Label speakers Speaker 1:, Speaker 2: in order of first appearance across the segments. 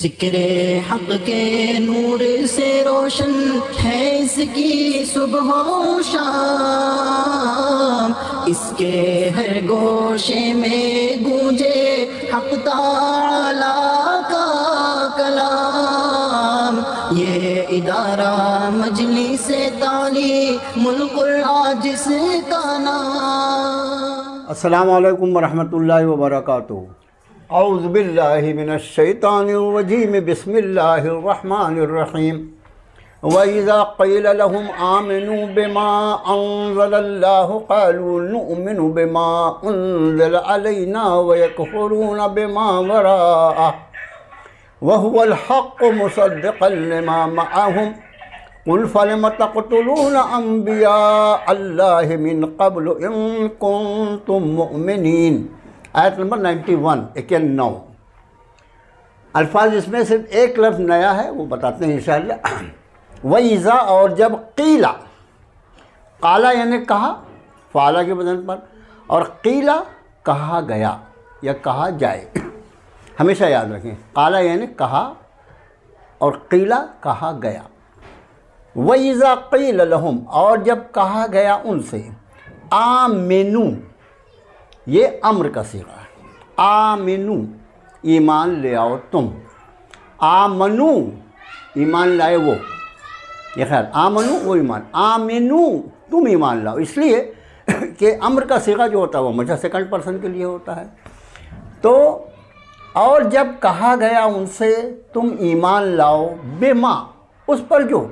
Speaker 1: ذکر حق کے نور سے روشن ہے اس کی صبح و شام، اس کے ہر گوشے میں گونجے حق تعالی کا کلام۔ یہ ادارہ مجلس تعلیم القرآن جس کا نام۔
Speaker 2: السلام علیکم ورحمۃ اللہ وبرکاتہ۔ اعوذ باللہ من الشیطان الرجیم، بسم اللہ الرحمن الرحیم۔ وَإِذَا قِيلَ لَهُمْ آمِنُوا بِمَا أَنزَلَ اللَّهُ قَالُوا نُؤْمِنُ بِمَا أُنزِلَ عَلَيْنَا وَيَكْفُرُونَ بِمَا وَرَاءَهُ وَهُوَ الْحَقُّ مُصَدِّقًا لِمَا مَعَهُمْ قُلْ فَلِمَ تَقْتُلُونَ أَنْبِيَاءَ اللَّهِ مِنْ قَبْلُ إِن كُنتُم مُؤْمِنِينَ۔ آیت نمبر 91 الفاظ اس میں صرف ایک لفظ نیا ہے، وہ بتاتے ہیں انشاءاللہ۔ وَإِذَا، اور جب قیلا، قالا یعنی کہا، فعلا کے بدن پر، اور قیلا کہا گیا یا کہا جائے، ہمیشہ یاد رکھیں، قالا یعنی کہا اور قیلا کہا گیا۔ وَإِذَا قِيلَ لَهُمْ، اور جب کہا گیا ان سے، آمنو، یہ امر کا صیغہ ہے، آمنو ایمان لے آؤ تم، آمنو ایمان لائے وہ، یہ خیال، آمنو وہ ایمان، آمنو تم ایمان لاؤ، اس لیے کہ امر کا صیغہ جو ہوتا ہے وہ ہمیشہ سیکنڈ پرسن کے لیے ہوتا ہے۔ تو اور جب کہا گیا ان سے تم ایمان لاؤ، بما اس پر جو،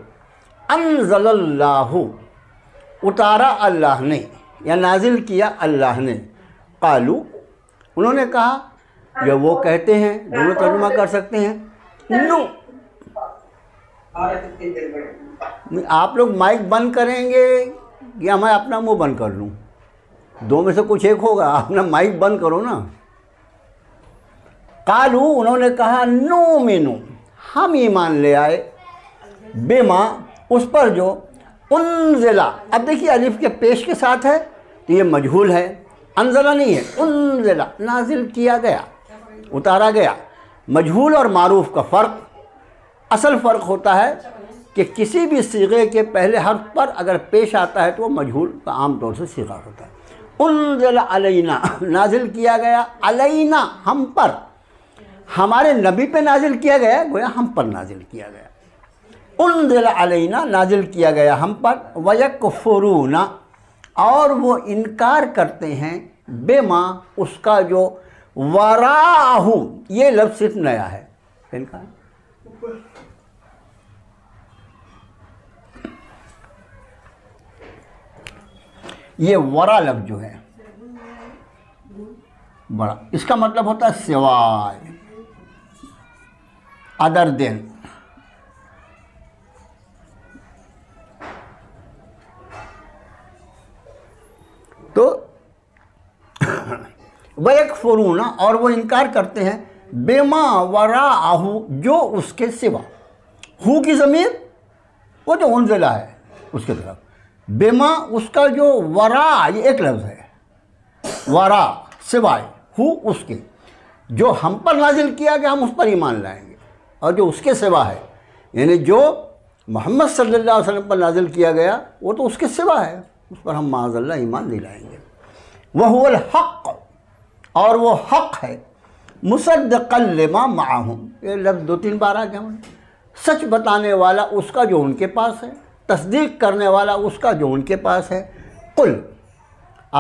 Speaker 2: انزل اللہ اتارا اللہ نے یا نازل کیا اللہ نے، قالو انہوں نے کہا، یا وہ کہتے ہیں، دونوں ترجمہ کر سکتے ہیں، نو۔ آپ لوگ مائک بند کریں گے یا میں اپنا منہ بند کر لوں؟ دو میں سے کچھ ایک ہوگا، اپنا مائک بند کرو نا۔ قالو انہوں نے کہا، نؤمنو ہم ایمان لے آئے، بما اس پر جو، انزلہ، اب دیکھیے الف کے پیش کے ساتھ ہے تو یہ مجہول ہے، انزلہ نہیں ہے، انزلہ نازل کیا گیا، اتارا گیا۔ مجہول اور معروف کا فرق، اصل فرق ہوتا ہے کہ کسی بھی صیغے کے پہلے حرف پر اگر پیش آتا ہے تو وہ مجہول کا عام طور سے صیغہ ہوتا ہے۔ انزل علینا نازل کیا گیا، علینا ہم پر، ہمارے نبی پہ نازل کیا گیا، گویا ہم پر نازل کیا گیا۔ انزل علینا نازل کیا گیا ہم پر، وَيَكْفُرُونَ اور وہ انکار کرتے ہیں، بما اس کا جو، وراءہ یہ لفظ صرف نیا ہے، انکار۔ یہ ورا لفظ جو ہے بڑا، اس کا مطلب ہوتا ہے سوائے، ادر دین۔ تو وَيَكْفُرُونَ اور وہ انکار کرتے ہیں، بِمَا وَرَاءَهُ جو اس کے سوا، ہو کی ضمیر وہ جو انزلہ ہے اس کے طرف، بِمَا اس کا جو، وراء یہ ایک لفظ ہے، وراء سوائے، ہو اس کے جو ہم پر نازل کیا گیا ہم اس پر ایمان لائیں گے، اور جو اس کے سوا ہے یعنی جو محمد صلی اللہ علیہ وسلم پر نازل کیا گیا وہ تو اس کے سوا ہے، اس پر ہم معاذ اللہ ایمان نہیں لائیں گے۔ وَهُوَ الْحَقُّ اور وہ حق ہے، مُصَدِّقًا لِمَا مَعَهُمْ یہ لفظ 2-3 بار آ گیا، سچ بتانے والا اس کا جو ان کے پاس ہے، تصدیق کرنے والا اس کا جو ان کے پاس ہے۔ قل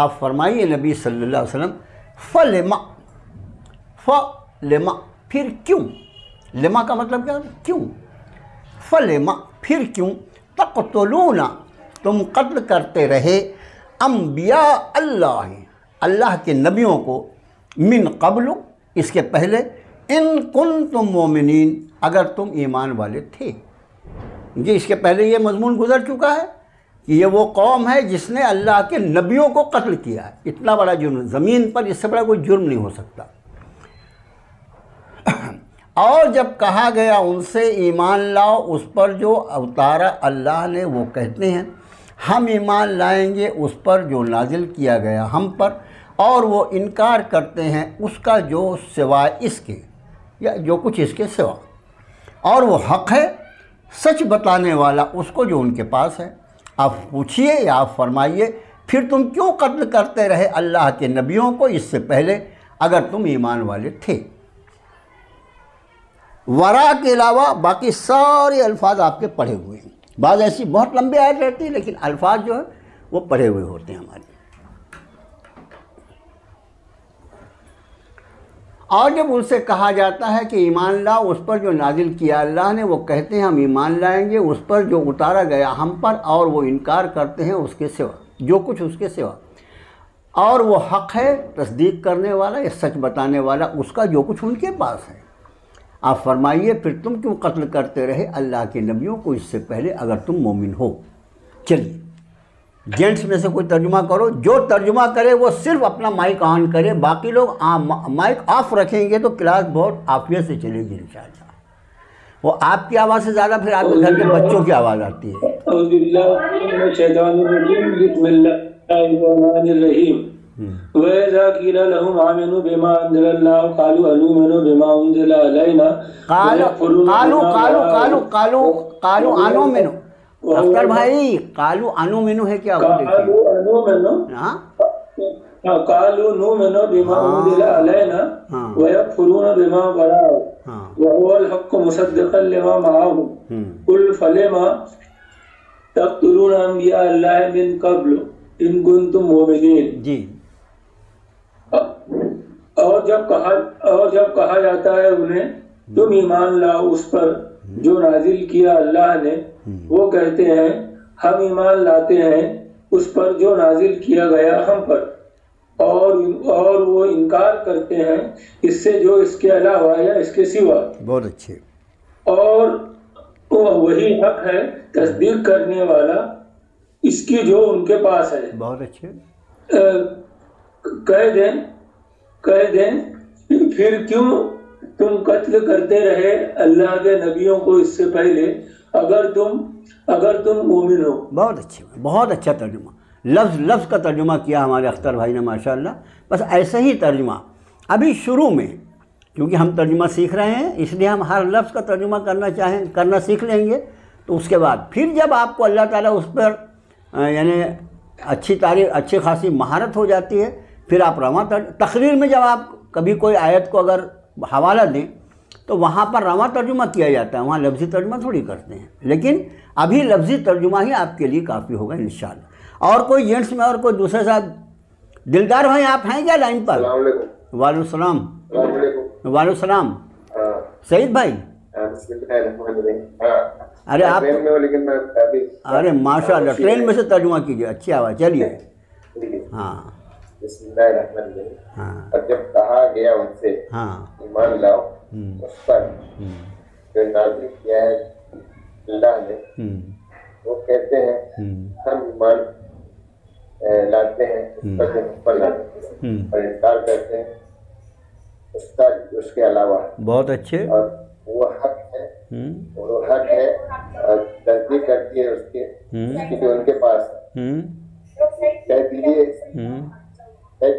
Speaker 2: آپ فرمائیے نبی صلی اللہ علیہ وسلم، فَلِمَ پھر کیوں، لما کا مطلب کیا ہے؟ کیوں، فَلِمَ پھر کیوں، تَقْتُلُونَ تم قتل کرتے رہے، انبیاء اللہ اللہ کے نبیوں کو، من قبل اس کے پہلے، ان کنتم مومنین اگر تم ایمان والے تھے۔ جی اس کے پہلے یہ مضمون گزر چکا ہے کہ یہ وہ قوم ہے جس نے اللہ کے نبیوں کو قتل کیا ہے، اتنا بڑا جرم، زمین پر اس سے بڑا کوئی جرم نہیں ہو سکتا۔ اور جب کہا گیا ان سے ایمان لاؤ اس پر جو اتارا اللہ نے، وہ کہتے ہیں ہم ایمان لائیں گے اس پر جو نازل کیا گیا ہم پر، اور وہ انکار کرتے ہیں اس کا جو سوائے اس کے، یا جو کچھ اس کے سوا، اور وہ حق ہے سچ بتانے والا اس کو جو ان کے پاس ہے۔ آپ پوچھئے یا آپ فرمائیے پھر تم کیوں قتل کرتے رہے اللہ کے نبیوں کو اس سے پہلے اگر تم ایمان والے تھے؟ ورا کے علاوہ باقی سارے الفاظ آپ کے پڑھے ہوئے ہیں، بعض ایسی بہت لمبی آیت رہتی ہے لیکن الفاظ جو ہیں وہ پڑھے ہوئے ہوتے ہیں ہمارے۔ اور جب ان سے کہا جاتا ہے کہ ایمان لاؤ اس پر جو نازل کیا اللہ نے، وہ کہتے ہیں ہم ایمان لائیں گے اس پر جو اتارا گیا ہم پر، اور وہ انکار کرتے ہیں اس کے سوا، جو کچھ اس کے سوا، اور وہ حق ہے تصدیق کرنے والا یا سچ بتانے والا اس کا جو کچھ ان کے پاس ہے۔ آپ فرمائیے پھر تم کیوں قتل کرتے رہے اللہ کے نبیوں کو اس سے پہلے اگر تم مومن ہو؟ چلیے جینٹس میں سے کوئی ترجمہ کرو، جو ترجمہ کرے وہ صرف اپنا مائک آن کرے، باقی لوگ مائک آف رکھیں گے تو کلاس بہت عافیت سے چلے گی انشاءاللہ۔ وہ آپ کی آواز سے زیادہ پھر آپ کے گھر کے بچوں کی آواز آتی ہے۔
Speaker 3: اعوذ باللہ من الشیطان الرجیم، بسم اللہ الرحمن الرحیم۔ وَإِذَا قِيلَ لَهُمْ آمِنُوا بِمَا أَنزَلَ اللَّهُ قَالُوا أَنُؤْمِنُ بِمَا أُنزِلَ عَلَيْنَا
Speaker 2: قالو آنو مینو، اختر بھائی قالو آنو مینو ہے کیا؟ وہ دیکھیے
Speaker 3: قَالُوا نُؤْمِنُ بِمَا أُنزِلَ عَلَيْنَا وَيَكْفُرُونَ بِمَا وَرَاءَهُ وَهُوَ الْحَقُّ مُصَدِّقًا لِمَا مَعَهُمْ قُلْ فَلِمَ تَقْتُلُونَ أَنْبِيَاءَ اللَّهِ مِنْ قَبْلُ إِن كُنتُم مُؤْمِنِينَ۔
Speaker 2: جی،
Speaker 3: اور جب کہا جاتا ہے انہیں تم ایمان لاؤ اس پر جو نازل کیا اللہ نے، وہ کہتے ہیں ہم ایمان لاتے ہیں اس پر جو نازل کیا گیا ہم پر، اور وہ انکار کرتے ہیں اس سے جو اس کے علاوہ یا اس کے سوا۔
Speaker 2: بہت اچھے۔
Speaker 3: اور وہی حق ہے تصدیق کرنے والا اس کی جو ان کے پاس ہے۔
Speaker 2: بہت اچھے۔
Speaker 3: کہہ دیں پھر کیوں تم قتل کرتے رہے اللہ کے نبیوں کو اس سے پہلے اگر تم مومن ہو۔
Speaker 2: بہت اچھے، بہت اچھا ترجمہ، لفظ لفظ کا ترجمہ کیا ہمارے اختر بھائی نے ماشاءاللہ۔ بس ایسے ہی ترجمہ ابھی شروع میں، کیونکہ ہم ترجمہ سیکھ رہے ہیں اس لیے ہم ہر لفظ کا ترجمہ کرنا سیکھ لیں گے، تو اس کے بعد پھر جب آپ کو اللہ تعالیٰ اس پر یعنی اچھی خاصی مہارت ہو جاتی ہے، پھر آپ رواں تقریر میں جب آپ کبھی کوئی آیت کو اگر حوالہ دیں تو وہاں پر رواں ترجمہ کیا جاتا ہے، وہاں لفظی ترجمہ تھوڑی کرتے ہیں، لیکن ابھی لفظی ترجمہ ہی آپ کے لیے کافی ہوگا انشاءاللہ۔ اور کوئی جینٹس میں اور کوئی دوسرے ساتھ؟ دلدار بھائی آپ ہیں کیا لائن پر؟
Speaker 4: السلام علیکم۔
Speaker 2: وعلیکم السلام۔
Speaker 4: السلام علیکم۔
Speaker 2: وعلیکم السلام۔ سعید بھائی،
Speaker 4: بسم اللہ الرحمن الرحیم۔
Speaker 2: ارے آپ
Speaker 4: ٹرین میں ہوں لیکن میں ابھی،
Speaker 2: ارے ماشاءاللہ ٹرین میں سے ترجمہ کیجیے، اچھی آواز، چلیے۔ ہاں
Speaker 4: بسم اللہ الرحمن الرحیم۔
Speaker 2: ہاں
Speaker 4: اور جب کہا گیا ان سے
Speaker 2: ہاں
Speaker 4: ایمان لاؤ اس پر جو نازل کیا ہے اللہ نے، وہ کہتے ہیں ہم ایمان لاتے ہیں اس پر جو ہم پر لاتے ہیں، اور انکار کرتے ہیں اس کا اس کے علاوہ۔
Speaker 2: بہت اچھے۔
Speaker 4: اور وہ حق ہے، وہ حق ہے، اور تصدیق کرتی ہے اس کی جو ان کے پاس ہے۔ کہہ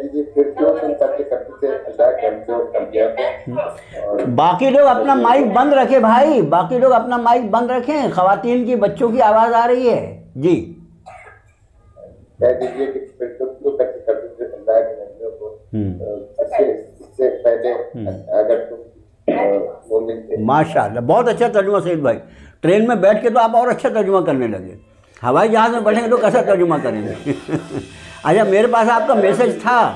Speaker 4: دیجیے پھر کیوں تم قتل کرتے تھے اللہ کے انبیاء کو؟
Speaker 2: باقی لوگ اپنا مائک بند رکھے بھائی، باقی لوگ اپنا مائک بند رکھیں، خواتین کی بچوں کی آواز آ رہی ہے۔ جی
Speaker 4: کہہ دیجیے کہ پھر تم کیوں قتل کرتے تھے اللہ کے نبیوں کو اس سے پہلے اگر تم مومن تھے۔
Speaker 2: ماشاءاللہ، بہت اچھا ترجمہ سعید بھائی۔ ٹرین میں بیٹھ کے تو آپ اور اچھا ترجمہ کرنے لگے، ہوائی جہاز میں بیٹھیں گے تو کیسا ترجمہ کریں گے؟ اچھا میرے پاس آپ کا میسج تھا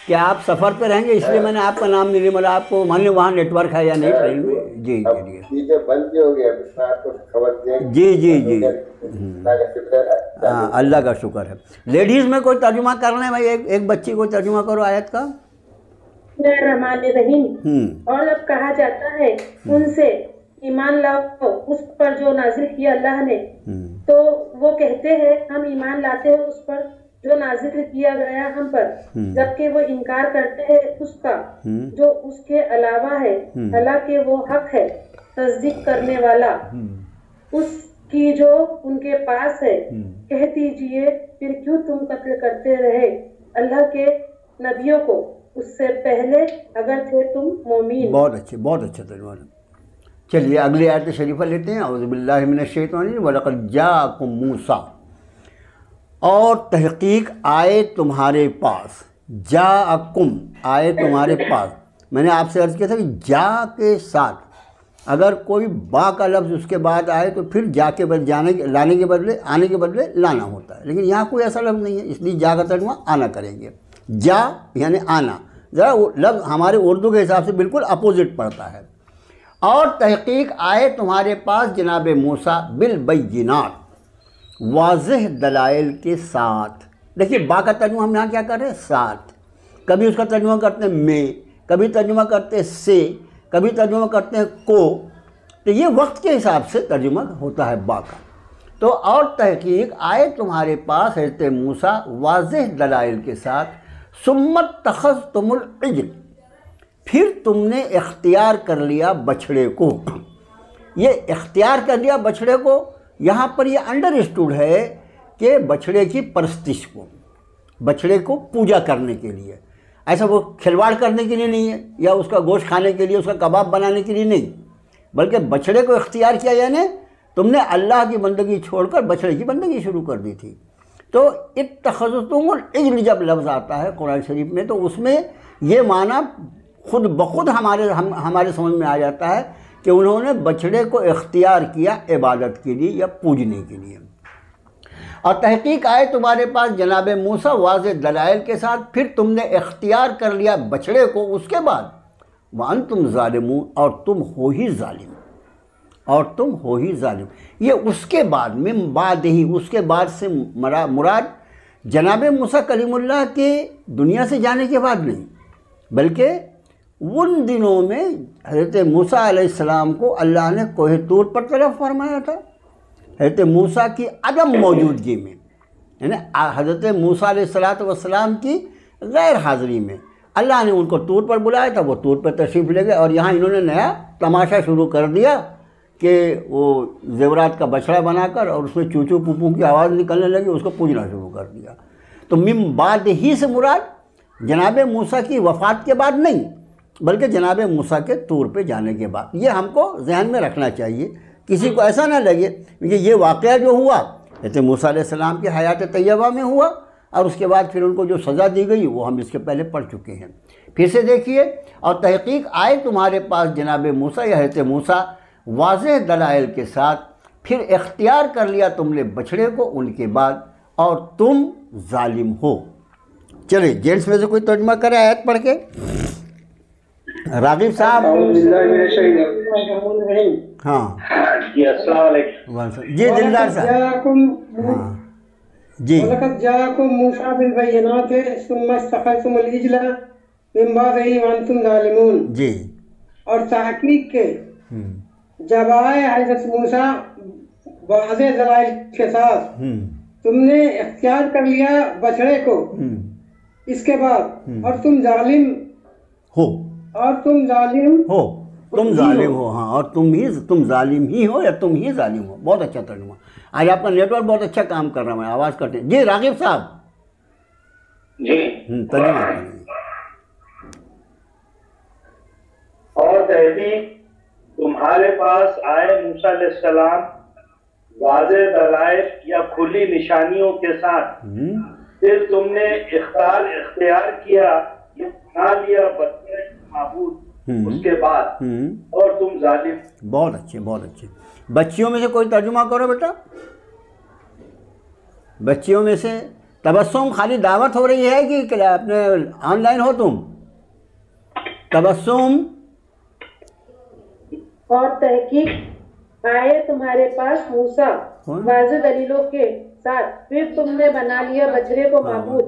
Speaker 2: کہ آپ سفر پہ رہیں گے، اس لیے میں نے آپ کا نام نہیں لیا، مطلب آپ کو مان لیں وہاں نیٹ ورک ہے یا نہیں ٹرین میں۔ جی جی
Speaker 4: ٹھیک ہے، بند ہو گیا، آپ کو خبر دیں۔
Speaker 2: جی جی جی ہاں اللہ کا شکر ہے۔ لیڈیز میں کوئی ترجمہ کر لیں بھائی، ایک بچی کو ترجمہ کرو آیت کا۔
Speaker 5: الرحمن الرحیم۔ اور جب کہا جاتا ہے ان سے ایمان لاؤ اس پر جو نازل کیا اللہ نے، تو وہ کہتے ہیں ہم ایمان لاتے ہیں اس پر جو نازل کیا گیا ہم پر، جبکہ وہ انکار کرتے ہیں اس کا جو اس کے علاوہ ہے، حالانکہ وہ حق ہے تصدیق کرنے والا اس کی جو ان کے پاس ہے۔ کہہ دیجئے پھر کیوں تم قتل کرتے رہے اللہ کے نبیوں کو اس سے پہلے اگر تھے تم مومن۔
Speaker 2: بہت اچھے، بہت اچھا ترجمہ۔ چلیے اگلی آیت شریفہ لیتے ہیں. اعوذ باللہ من الشیطان الرجیم وَلَقَدْ جَاءَكُم مُوسیٰ، اور تحقیق آئے تمہارے پاس. جاءکم آئے تمہارے پاس. میں نے آپ سے عرض کیا تھا کہ جا کے ساتھ اگر کوئی با کا لفظ اس کے بعد آئے تو پھر جا کے بدلے لانے کے بدلے آنے کے بدلے لانا ہوتا ہے، لیکن یہاں کوئی ایسا لفظ نہیں ہے، اس لیے جا کا ترجمہ آنا کریں گے. جا یعنی آنا، ذرا وہ لفظ ہمارے اردو کے حساب سے بالکل اپوزٹ پڑتا ہے. اور تحقیق آئے تمہارے پاس جناب موسیٰ بالبینات، واضح دلائل کے ساتھ. دیکھیے با کا ترجمہ ہم یہاں کیا کر رہے ہیں؟ ساتھ. کبھی اس کا ترجمہ کرتے ہیں میں، کبھی ترجمہ کرتے ہیں سے، کبھی ترجمہ کرتے ہیں کو. تو یہ وقت کے حساب سے ترجمہ ہوتا ہے با کا. تو اور تحقیق آئے تمہارے پاس حضرت موسیٰ واضح دلائل کے ساتھ. ثم اتخذتم العجل، پھر تم نے اختیار کر لیا بچھڑے کو. یہ اختیار کر لیا بچھڑے کو، یہاں پر یہ انڈر اسٹوڈ ہے کہ بچھڑے کی پرستش کو، بچھڑے کو پوجا کرنے کے لیے. ایسا وہ کھلواڑ کرنے کے لیے نہیں ہے یا اس کا گوشت کھانے کے لیے، اس کا کباب بنانے کے لیے نہیں، بلکہ بچھڑے کو اختیار کیا. یعنی تم نے اللہ کی بندگی چھوڑ کر بچھڑے کی بندگی شروع کر دی تھی. تو اتخذتم العجل جب لفظ آتا ہے قرآن شریف میں تو اس میں یہ معنی خود بخود ہمارے سمجھ میں آ جاتا ہے کہ انہوں نے بچھڑے کو اختیار کیا عبادت کے لیے یا پوجنے کے لیے. اور تحقیق آئے تمہارے پاس جناب موسیٰ واضح دلائل کے ساتھ، پھر تم نے اختیار کر لیا بچھڑے کو. اس کے بعد وَأَنْتُمْ ظَالِمُونَ، اور تم ہو ہی ظالم، اور تم ہو ہی ظالم. یہ اس کے بعد من بعد ہی، اس کے بعد سے مراد جناب موسیٰ کلیم اللہ کے دنیا سے جانے کے بعد نہیں، بلکہ ان دنوں میں حضرت موسیٰ علیہ السلام کو اللہ نے کوہ طور پر طلب فرمایا تھا. حضرت موسیٰ کی عدم موجودگی میں، یعنی حضرت موسیٰ علیہ السلام کی غیر حاضری میں اللہ نے ان کو طور پر بلایا تھا. وہ طور پر تشریف لے گئے اور یہاں انہوں نے نیا تماشا شروع کر دیا کہ وہ زیورات کا بچڑا بنا کر اور اس میں چوچو پوپو کی آواز نکلنے لگی، اس کو پوجنا شروع کر دیا. تو من بعد ہی سے مراد جناب موسیٰ کی وفات کے بعد نہیں، بلکہ جناب موسیٰ کے طور پہ جانے کے بعد. یہ ہم کو ذہن میں رکھنا چاہیے، کسی کو ایسا نہ لگے کہ یہ واقعہ جو ہوا حضرت موسیٰ علیہ السلام کی حیات طیبہ میں ہوا اور اس کے بعد پھر ان کو جو سزا دی گئی وہ ہم اس کے پہلے پڑھ چکے ہیں. پھر سے دیکھیے، اور تحقیق آئے تمہارے پاس جناب موسیٰ یا حضرت موسیٰ واضح دلائل کے ساتھ، پھر اختیار کر لیا تم نے بچھڑے کو ان کے بعد، اور تم ظالم ہو. چلے جینٹس میں سے کوئی ترجمہ کرے آیت پڑھ کے. راغب صاحب. ہاں
Speaker 6: جی السلام علیکم.
Speaker 2: جی دلدار صاحب. ہاں جی.
Speaker 7: وَلَقَدْ جَاءَكُم مُوسَىٰ بِالْبَيِّنَاتِ ثُمَّ اتَّخَذْتُمُ الْعِجْلَ مِن بَعْدِهِ وَأَنْتُمْ ظَالِمُونَ.
Speaker 2: جی.
Speaker 7: اور تحقیق کے جب آئے حضرت موسیٰ واضح دلائل کے ساتھ، تم نے اختیار کر لیا بچڑے کو اس کے بعد، اور تم ظالم
Speaker 2: ہو،
Speaker 7: اور تم ظالم
Speaker 2: ہو، تم ظالم ہو. ہاں، اور تم ظالم ہی ہو یا تم ہی ظالم ہو. بہت اچھا ترجمہ. آج آپ کا نیٹ ورک بہت اچھا کام کر رہا ہے، آواز کرتے ہیں. جی راغب صاحب.
Speaker 6: جی
Speaker 2: ترجمہ کریں.
Speaker 6: اور تحقیق تمہارے پاس آئے موسیٰ علیہ السلام واضح دلائل یا کھلی نشانیوں کے ساتھ، پھر تم نے اختیار کیا یہ بنا لیا بچے معبود اس کے بعد، اور تم ظالم.
Speaker 2: بہت اچھے، بہت اچھے. بچیوں میں سے کوئی ترجمہ کرو بیٹا. بچیوں میں سے تبسم خالی دعوت ہو رہی ہے کہ اپنے آن لائن ہو تم؟ تبسم.
Speaker 5: اور تحقیق آئے تمہارے پاس موسیٰ واضح دلیلوں کے ساتھ، پھر تم نے بنا لیا بچڑے کو معبود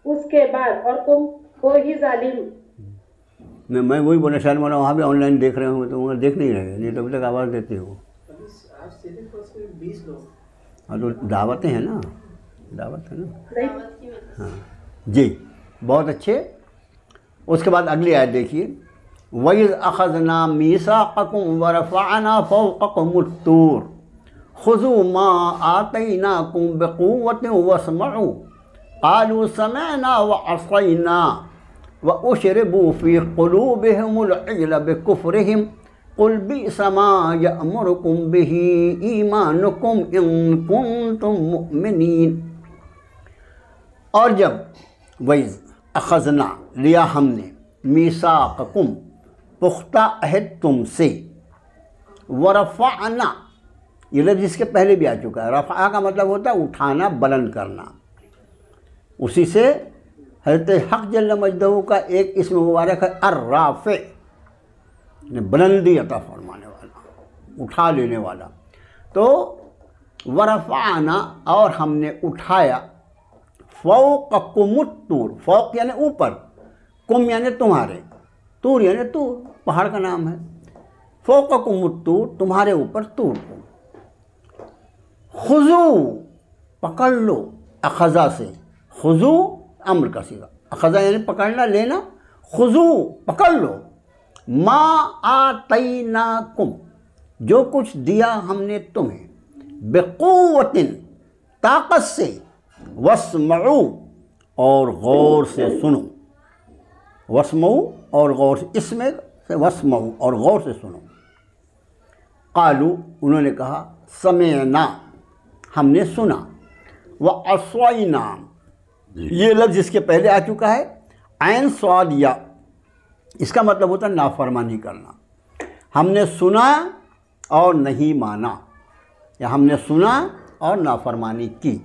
Speaker 5: اس کے بعد، اور تم ہو ہی ظالم.
Speaker 2: میں وہی بولنا شاید مولانا وہاں بھی آن لائن دیکھ رہے ہوں تو دیکھ نہیں رہے، نہیں تو ابھی تک آواز دیتے ہو. ہاں تو دعوتیں ہیں نا، دعوت ہے نا. ہاں جی بہت اچھے. اس کے بعد اگلی آیت دیکھیے. وَإِذْ أَخَذْنَا مِيثَاقَكُمْ وَرَفَعْنَا فَوْقَكُمُ الطُّورَ خُذُوا مَا آتَيْنَاكُمْ بِقُوَّةٍ وَاسْمَعُوا قَالُوا سَمِعْنَا وَعَصَيْنَا وَأُشْرِبُوا فِي قُلُوبِهِمُ الْعِجْلَ بِكُفْرِهِمْ قل بئس ما یأمرکم بہ ایمانکم ان کنتم مؤمنین۔ اور جب وَإِذْ أَخَذْنَا لیا ہم نے میثاقکم پختہ عہد تم سے، وَرَفَعْنَا یہ لفظ اس کے پہلے بھی آ چکا ہے، رفع کا مطلب ہوتا ہے اٹھانا، بلند کرنا، اسی سے حضرت حق جل مجدہ کا ایک اسم مبارک ہے الرافع، بلندی عطا فرمانے والا، اٹھا لینے والا۔ تو ورفعنا اور ہم نے اٹھایا، فوقکم الطور، فوق یعنی اوپر، کم یعنی تمہارے، طور یعنی طور پہاڑ کا نام ہے، فوقکم الطور تمہارے اوپر طور کو، خذو پکڑ لو، اخذا سے، خذو امر کا صیغہ، اخذا یعنی پکڑنا لینا، خذو پکڑ لو، ما آتیناکم جو کچھ دیا ہم نے تمہیں، بقوت طاقت سے، واسمعوا اور غور سے سنو، واسمعوا اور غور سے، اس میں سے واسمعوا اور غور سے سنو۔ قالوا انہوں نے کہا سمعنا ہم نے سنا، وعصینا یہ لفظ اس کے پہلے آ چکا ہے، عین صاد یا، اس کا مطلب ہوتا ہے نافرمانی کرنا، ہم نے سنا اور نہیں مانا، یا ہم نے سنا اور نافرمانی کی۔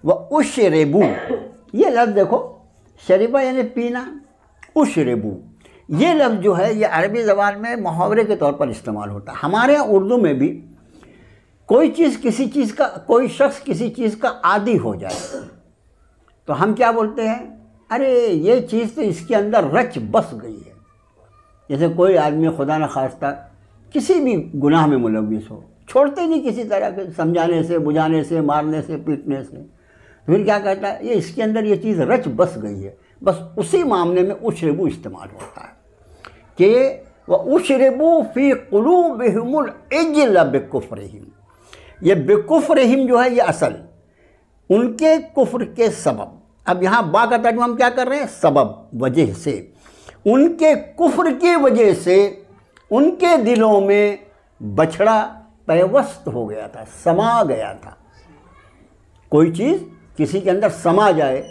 Speaker 2: وَأُشْرِبُوا یہ لفظ دیکھو، شربہ یعنی پینا، اشربو یہ لفظ جو ہے یہ عربی زبان میں محاورے کے طور پر استعمال ہوتا ہے۔ ہمارے یہاں اردو میں بھی کوئی چیز کسی چیز کا، کوئی شخص کسی چیز کا عادی ہو جائے تو ہم کیا بولتے ہیں، ارے یہ چیز تو اس کے اندر رچ بس گئی ہے۔ جیسے کوئی آدمی خدا نخواستہ کسی بھی گناہ میں ملوث ہو، چھوڑتے نہیں کسی طرح کے، سمجھانے سے، بجھانے سے، مارنے سے، پیٹنے سے، پھر کیا کہتا ہے، یہ اس کے اندر یہ چیز رچ بس گئی ہے۔ بس اسی معاملے میں اشربو استعمال ہوتا ہے کہ وَأُشْرِبُوا فِي قُلُوبِهِمُ الْعِجْلَ بِكُفْرِهِمْ، یہ بِكُفْرِهِمْ جو ہے یہ اصل ان کے کفر کے سبب، اب یہاں با کا ترجمہ ہم کیا کر رہے ہیں، سبب، وجہ سے، ان کے کفر کی وجہ سے ان کے دلوں میں بچھڑا پیوست ہو گیا تھا، سما گیا تھا۔ کوئی چیز کسی کے اندر سما جائے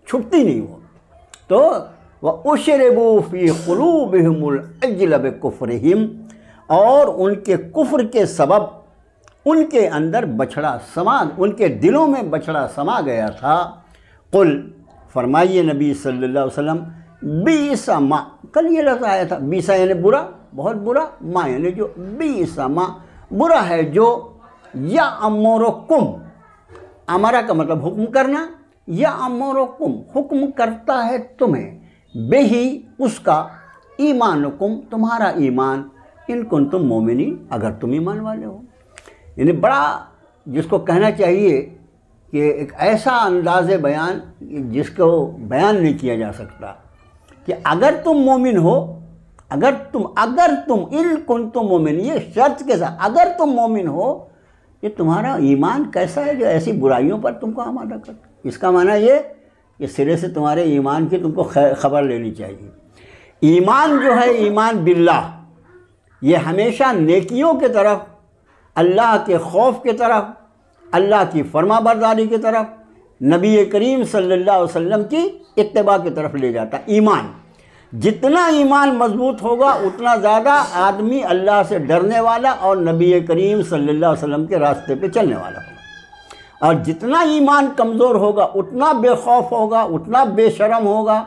Speaker 2: چھپتی نہیں وہ، تو وَأُشْرِبُوا فِي قُلُوبِهِمُ الْعِجْلَ بِكُفْرِهِمْ اور ان کے کفر کے سبب ان کے اندر بچھڑا سما، ان کے دلوں میں بچھڑا سما گیا تھا۔ قل فرمائیے نبی صلی اللہ علیہ وسلم، بیس ما، کل یہ لفظ آیا تھا، بیسا یعنی برا، بہت برا، ما یعنی جو، بیس ما برا ہے جو، یا امرکم، امرا کا مطلب حکم کرنا، یا امرکم حکم کرتا ہے تمہیں، بہی اس کا، ایمانکم تمہارا ایمان، ان کنتم مومنین اگر تم ایمان والے ہو۔ یعنی بڑا جس کو کہنا چاہیے کہ ایک ایسا انداز بیان جس کو بیان نہیں کیا جا سکتا کہ اگر تم مومن ہو، اگر تم ان کنتم مومن، یہ شرط کے ساتھ اگر تم مومن ہو، یہ تمہارا ایمان کیسا ہے جو ایسی برائیوں پر تم کو آمادہ کرتا ہے۔ اس کا معنی یہ کہ سرے سے تمہارے ایمان کی تم کو خبر لینی چاہیے۔ ایمان جو ہے، ایمان باللہ، یہ ہمیشہ نیکیوں کے طرف، اللہ کے خوف کے طرف، اللہ کی فرما برداری کی طرف، نبی کریم صلی اللہ علیہ وسلم کی اتباع کی طرف لے جاتا ہے۔ ایمان جتنا ایمان مضبوط ہوگا اتنا زیادہ آدمی اللہ سے ڈرنے والا اور نبی کریم صلی اللہ علیہ وسلم کے راستے پہ چلنے والا ہوگا، اور جتنا ایمان کمزور ہوگا اتنا بے خوف ہوگا، اتنا بے شرم ہوگا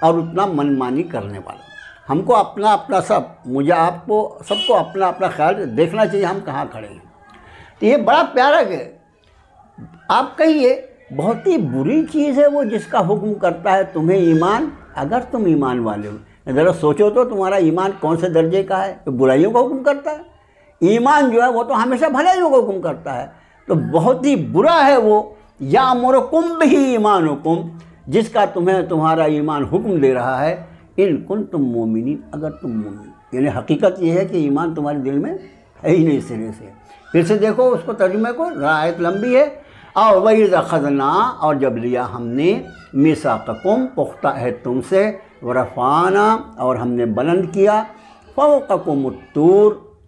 Speaker 2: اور اتنا منمانی کرنے والا۔ ہم کو اپنا سب، مجھے آپ کو سب کو اپنا خیال دیکھنا چاہیے ہم کہاں کھڑے ہیں۔ تو یہ بڑا پیارا ہے، آپ کہیے بہت ہی بری چیز ہے وہ جس کا حکم کرتا ہے تمہیں ایمان اگر تم ایمان والے ہو۔ ذرا سوچو تو تمہارا ایمان کون سے درجے کا ہے کہ برائیوں کا حکم کرتا ہے؟ ایمان جو ہے وہ تو ہمیشہ بھلائیوں کا حکم کرتا ہے، تو بہت ہی برا ہے وہ یامرکم بہ ایمانکم جس کا تمہیں تمہارا ایمان حکم دے رہا ہے، ان کنتم مومنین اگر تم مومن، یعنی حقیقت یہ ہے کہ ایمان تمہارے دل میں ہے ہی نہیں سرے سے۔ پھر سے دیکھو اس کو ترجمے کو، آیت لمبی ہے، اور وَإِذْ أَخَذْنَا اور جب لیا ہم نے، میثاقکم پختہ ہے تم سے، وَرَفَعْنَا اور ہم نے بلند کیا، فَوْقَكُمُ الطُّورَ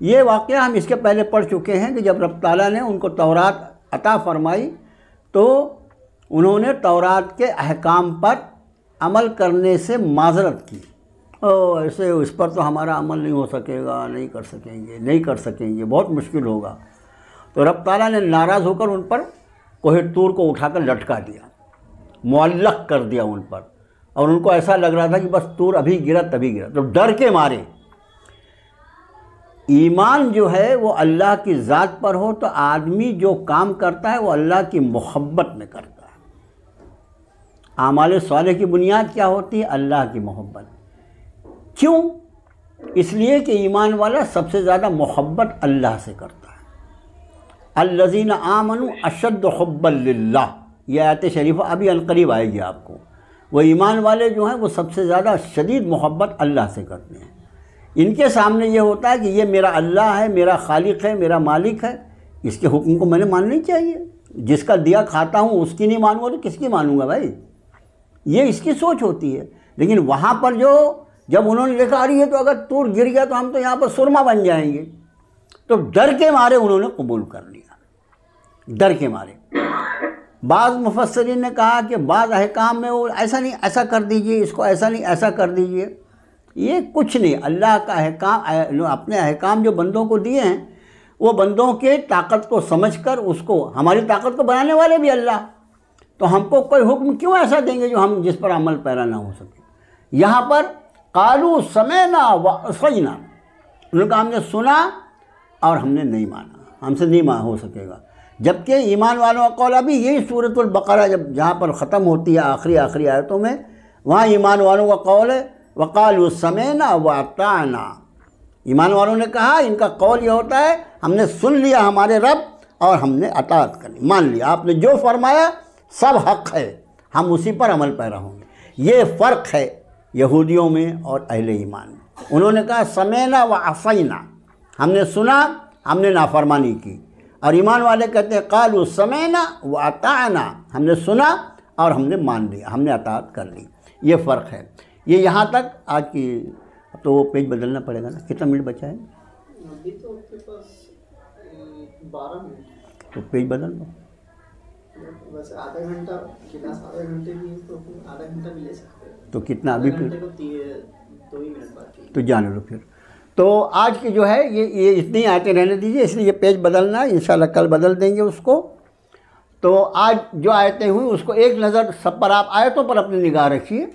Speaker 2: یہ واقعہ ہم اس کے پہلے پڑھ چکے ہیں کہ جب رب تعالیٰ نے ان کو تورات عطا فرمائی تو انہوں نے تورات کے احکام پر عمل کرنے سے معذرت کی، ایسے اس پر تو ہمارا عمل نہیں ہو سکے گا، نہیں کر سکیں گے، بہت مشکل ہوگا۔ تو رب تعالیٰ نے ناراض ہو کر ان پر کوہ طور کو اٹھا کر لٹکا دیا، معلق کر دیا ان پر، اور ان کو ایسا لگ رہا تھا کہ بس طور ابھی گرا تبھی گرا، تو ڈر کے مارے۔ ایمان جو ہے وہ اللہ کی ذات پر ہو تو آدمی جو کام کرتا ہے وہ اللہ کی محبت میں کرتا ہے۔ اعمال صالح کی بنیاد کیا ہوتی ہے؟ اللہ کی محبت۔ کیوں؟ اس لیے کہ ایمان والا سب سے زیادہ محبت اللہ سے کرتا ہے۔ الذین آمنوا اشد حبا للہ، یہ آیت شریفہ ابھی عنقریب آئے گی آپ کو۔ وہ ایمان والے جو ہیں وہ سب سے زیادہ شدید محبت اللہ سے کرتے ہیں۔ ان کے سامنے یہ ہوتا ہے کہ یہ میرا اللہ ہے، میرا خالق ہے، میرا مالک ہے، اس کے حکم کو میں نے ماننا چاہیے۔ جس کا دیا کھاتا ہوں اس کی نہیں مانوں گا تو کس کی مانوں گا بھائی؟ یہ اس کی سوچ ہوتی ہے۔ لیکن وہاں پر جب انہوں نے دیکھا یہ تو اگر طور گر گیا تو ہم تو یہاں پر سرما بن جائیں گے، تو ڈر کے مارے انہوں نے قبول کر لیا، ڈر کے مارے۔ بعض مفسرین نے کہا کہ بعض احکام میں وہ ایسا نہیں ایسا کر دیجئے، اس کو ایسا نہیں ایسا کر دیجئے، یہ کچھ نہیں۔ اللہ کا احکام، اپنے احکام جو بندوں کو دیے ہیں وہ بندوں کے طاقت کو سمجھ کر اس کو، ہماری طاقت کو بنانے والے بھی اللہ، تو ہم کو کوئی حکم کیوں ایسا دیں گے جو ہم جس پر عمل پیرا نہ ہو سکے۔ یہاں پر قالوا سمعنا وعصینا، انہوں نے کہا ہم نے سنا اور ہم نے نہیں مانا، ہم سے نہیں ہو سکے گا۔ جبکہ ایمان والوں کا قول ابھی یہی سورۃ البقرہ جہاں پر ختم ہوتی ہے آخری آیتوں میں، وہاں ایمان والوں کا قول ہے وقالوا سمعنا واطعنا۔ ایمان والوں نے کہا، ان کا قول یہ ہوتا ہے ہم نے سن لیا ہمارے رب اور ہم نے اطاعت کر لی، مان لیا، آپ نے جو فرمایا سب حق ہے، ہم اسی پر عمل پیرا ہوں گے۔ یہ فرق ہے یہودیوں میں اور اہل ایمان میں۔ انہوں نے کہا سمعنا وعصینا، ہم نے سنا، ہم نے نافرمانی کی، اور ایمان والے کہتے ہیں قالوا سمعنا واطعنا، ہم نے سنا اور ہم نے مان لیا، ہم نے اطاعت کر لی۔ یہ فرق ہے۔ یہ یہاں تک آج کی، اب تو وہ پیج بدلنا پڑے گا نا، کتنا منٹ بچا ہے؟
Speaker 1: ابھی تو آپ کے پاس 12 منٹ،
Speaker 2: تو پیج بدل لو۔
Speaker 1: ویسے آدھا گھنٹہ کلاس آدھا گھنٹے کی تو آدھا گھنٹہ بھی لے سکتے ہیں،
Speaker 2: تو کتنا ابھی پھر
Speaker 1: 2 ہی منٹ باقی،
Speaker 2: تو جانے لو پھر۔ تو آج کی جو ہے یہ اتنی آیتیں رہنے دیجیے، اس لیے یہ پیج بدلنا ہے، انشاءاللہ کل بدل دیں گے اس کو۔ تو آج جو آیتیں ہوئیں اس کو ایک نظر سب پر، آپ آیتوں پر اپنی نگاہ رکھیے۔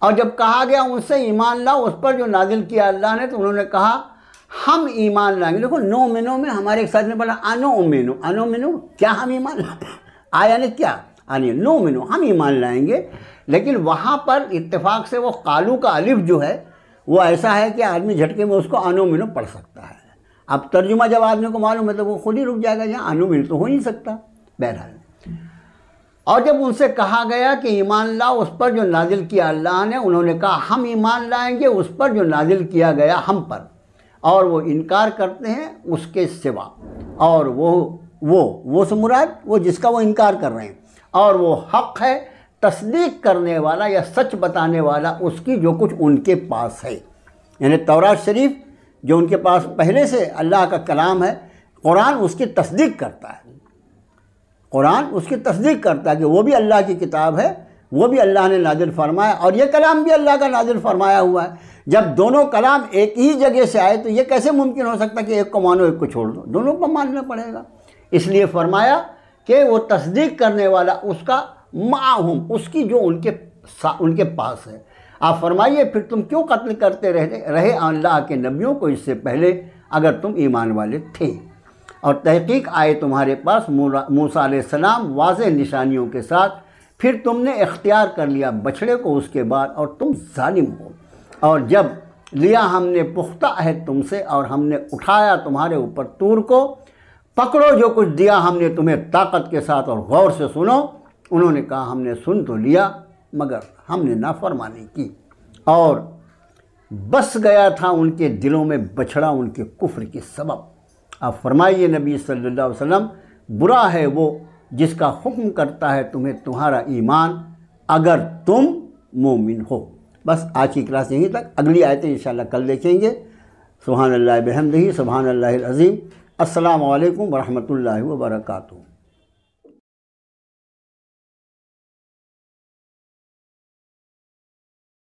Speaker 2: اور جب کہا گیا ان سے ایمان لاؤ اس پر جو نازل کیا اللہ نے، تو انہوں نے کہا ہم ایمان لائیں گے۔ دیکھو نو منو میں ہمارے ایک ساتھ نے پڑھا انو منو، کیا ہم ایمان لائیں؟ آیا نے کیا آنی نو منو، ہم ایمان لائیں گے۔ لیکن وہاں پر اتفاق سے وہ قالو کا الف جو ہے وہ ایسا ہے کہ آدمی جھٹکے میں اس کو انو منو پڑھ سکتا ہے۔ اب ترجمہ جب آدمی کو معلوم ہے تو وہ خود ہی رک جائے گا، یہاں انو منو تو ہو نہیں سکتا۔ بہرحال، اور جب ان سے کہا گیا کہ ایمان لاؤ اس پر جو نازل کیا اللہ نے، انہوں نے کہا ہم ایمان لائیں گے اس پر جو نازل کیا گیا ہم پر، اور وہ انکار کرتے ہیں اس کے سوا، اور وہ سے مراد وہ جس کا وہ انکار کر رہے ہیں، اور وہ حق ہے تصدیق کرنے والا یا سچ بتانے والا اس کی جو کچھ ان کے پاس ہے۔ یعنی تورات شریف جو ان کے پاس پہلے سے اللہ کا کلام ہے، قرآن اس کی تصدیق کرتا ہے، قرآن اس کی تصدیق کرتا ہے کہ وہ بھی اللہ کی کتاب ہے، وہ بھی اللہ نے نازل فرمایا، اور یہ کلام بھی اللہ کا نازل فرمایا ہوا ہے۔ جب دونوں کلام ایک ہی جگہ سے آئے تو یہ کیسے ممکن ہو سکتا کہ ایک کو مانو ایک کو چھوڑ دو؟ دونوں کو ماننا پڑے گا۔ اس لیے فرمایا کہ وہ تصدیق کرنے والا اس کا معہم، اس کی جو ان کے پاس ہے۔ آپ فرمائیے پھر تم کیوں قتل کرتے رہے اللہ کے نبیوں کو اس سے پہلے اگر تم ایمان والے تھے؟ اور تحقیق آئے تمہارے پاس موسیٰ علیہ السلام واضح نشانیوں کے ساتھ، پھر تم نے اختیار کر لیا بچھڑے کو اس کے بعد، اور تم ظالم ہو۔ اور جب لیا ہم نے پختہ عہد تم سے، اور ہم نے اٹھایا تمہارے اوپر طور کو، پکڑو جو کچھ دیا ہم نے تمہیں طاقت کے ساتھ اور غور سے سنو۔ انہوں نے کہا ہم نے سن تو لیا مگر ہم نے نافرمانی کی، اور بس گیا تھا ان کے دلوں میں بچھڑا ان کے کفر کے سبب۔ آپ فرمائیے نبی صلی اللہ علیہ وسلم، برا ہے وہ جس کا حکم کرتا ہے تمہیں تمہارا ایمان اگر تم مومن ہو۔ بس آج کی کلاس یہیں تک، اگلی آیتیں انشاءاللہ کل دیکھیں گے۔ سبحان اللہ بحمدہ، سبحان اللہ العظیم۔ السلام علیکم ورحمۃ اللہ وبرکاتہ۔